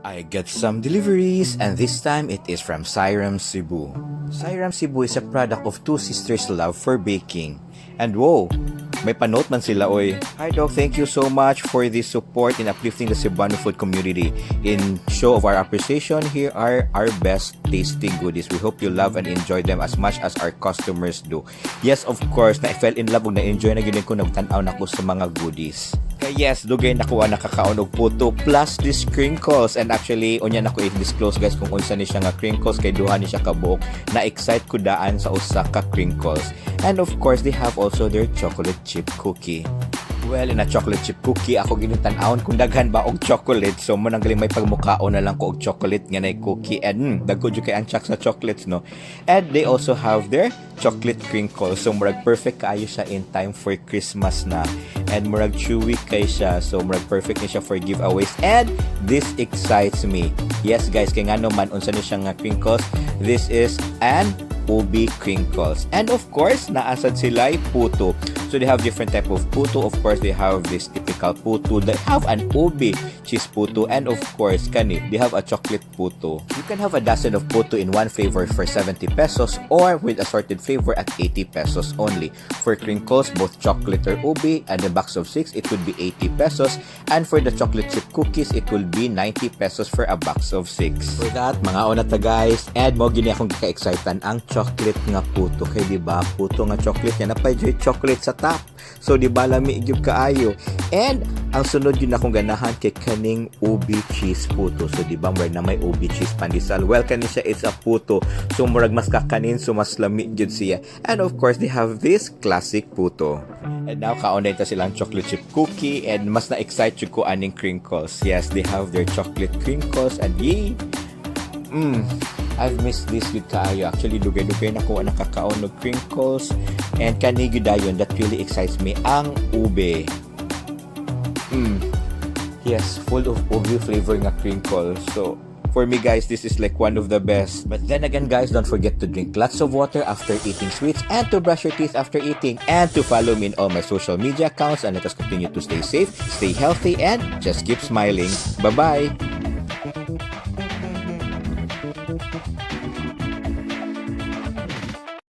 I get some deliveries, and this time it is from Ciram Cebu. Ciram Cebu is a product of two sisters' love for baking. And whoa, may panote man sila oy. Hi dog, thank you so much for this support in uplifting the Cebuano food community. In show of our appreciation, here are our best tasting goodies. We hope you love and enjoy them as much as our customers do. Yes, of course, na I fell in love ug na-enjoy na gyud ko nagtan-aw nako sa mga goodies. Kaya yes, dugay nakuha nakakaon og puto plus these crinkles. And actually, unya na ko i-disclose guys kung unsa ni siya nga crinkles kay duha ni siya kabuok. Na-excite ko daan sa usa ka crinkles. And of course, they have also their chocolate chip cookie. Well, in a chocolate chip cookie, ako ginutan-aon kung daghan ba og chocolate. So, mo nang galing may pagmukaon na lang ko og chocolate nga na cookie. And dagko jud kay ang chak sa chocolates, no? And they also have their chocolate crinkles. So, murag perfect kaayo siya in time for Christmas na. And murag chewy kay siya. So, murag perfect ni siya for giveaways. And this excites me. Yes, guys, kay ngano man unsa ni siya nga crinkles. This is an Ube Crinkles. And of course, naasad sila puto. So they have different type of puto. Of course, they have this typical puto. They have an ube cheese puto. And of course, kani, they have a chocolate puto. You can have a dozen of puto in one flavor for 70 pesos or with assorted flavor at 80 pesos only. For crinkles, both chocolate or ube and the box of 6, it would be 80 pesos. And for the chocolate chip cookies, it will be 90 pesos for a box of 6. For that, mga ona ta guys, and mo gini akong ka-excited ang chocolate nga puto. Kay di ba puto nga chocolate yan napay chocolate sa top. So di ba lami gyud kaayo. And ang sunod yun akong ganahan kay kaning ube cheese puto. So di ba murag na may ube cheese pandesal. Well kani siya is a puto. So murag mas kakanin so mas lami gyud siya. And of course they have this classic puto. And now kaunay ta silang chocolate chip cookie and mas na-excite jud ko aning crinkles. Yes, they have their chocolate crinkles and yay. I've missed this with kaayo. Actually, dugay-dugay na ko nakakaon ng crinkles. And kanigi dayon, that really excites me. Ang ube. Yes, full of ube flavor nga crinkles. So, for me guys, this is like one of the best. But then again guys, don't forget to drink lots of water after eating sweets and to brush your teeth after eating and to follow me in all my social media accounts and let us continue to stay safe, stay healthy and just keep smiling. Bye-bye!